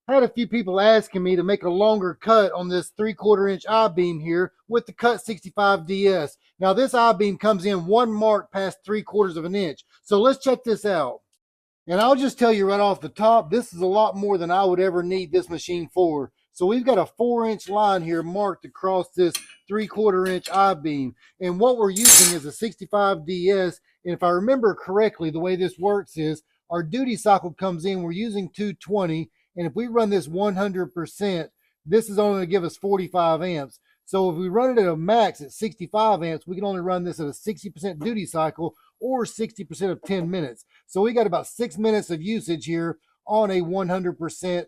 I had a few people asking me to make a longer cut on this 3/4 inch I-beam here with the Cut 65 DS. Now this I-beam comes in one mark past 3/4 of an inch. So let's check this out. And I'll just tell you right off the top, this is a lot more than I would ever need this machine for. So we've got a 4-inch line here marked across this 3/4 inch I-beam. And what we're using is a 65 DS. And if I remember correctly, the way this works is our duty cycle comes in, we're using 220. And if we run this 100%, this is only going to give us 45 amps. So if we run it at a max at 65 amps, we can only run this at a 60% duty cycle or 60% of 10 minutes. So we got about 6 minutes of usage here on a 100%,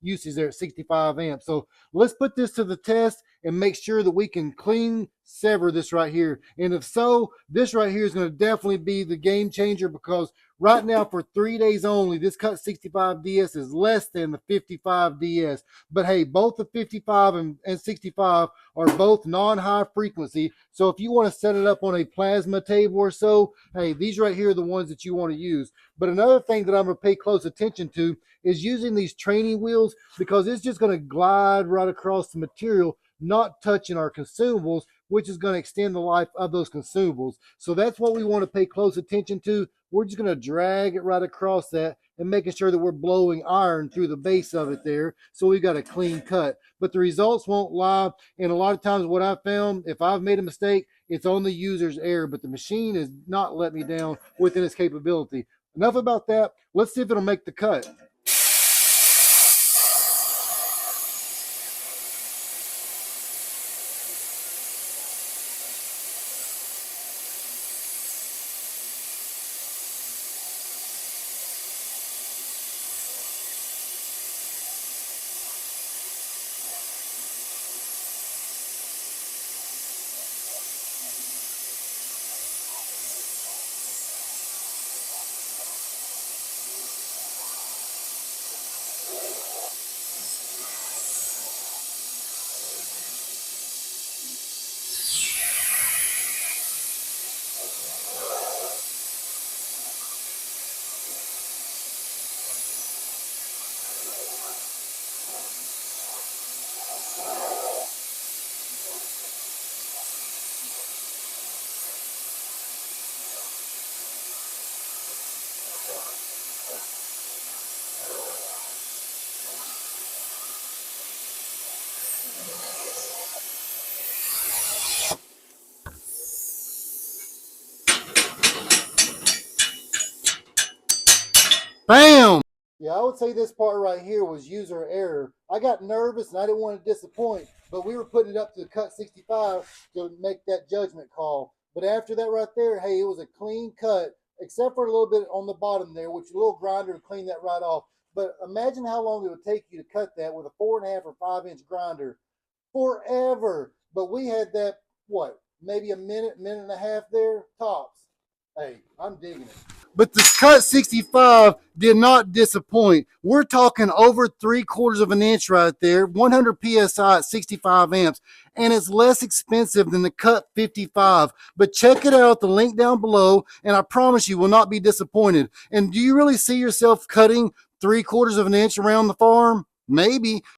usage there at 65 amps. So let's put this to the test and make sure that we can clean sever this right here. And if so, this right here is going to definitely be the game changer, because right now for 3 days only, this Cut 65 DS is less than the 55 DS. But hey, both the 55 and 65 are both non-high frequency. So if you want to set it up on a plasma table or so, hey, these right here are the ones that you want to use. But another thing that I'm going to pay close attention to is using these training wheels, because it's just going to glide right across the material, not touching our consumables, which is going to extend the life of those consumables. So that's what we want to pay close attention to. We're just going to drag it right across that and making sure that we're blowing iron through the base of it there, so we've got a clean cut. But the results won't lie. And a lot of times what I found, if I've made a mistake, it's on the user's error, but the machine has not let me down within its capability. Enough about that. Let's see if it'll make the cut. Bam! Yeah, I would say this part right here was user error. I got nervous and I didn't want to disappoint, but we were putting it up to the Cut 65 to make that judgment call. But after that right there, hey, it was a clean cut, except for a little bit on the bottom there, which a little grinder to clean that right off. But imagine how long it would take you to cut that with a 4.5 or 5-inch grinder. Forever. But we had that, what, maybe a minute, minute and a half there, tops. Hey, I'm digging it. But the Cut 65 did not disappoint. We're talking over 3/4 of an inch right there, 100 psi at 65 amps, and it's less expensive than the Cut 55. But check it out, the link down below, and I promise you will not be disappointed. And do you really see yourself cutting 3/4 of an inch around the farm? Maybe.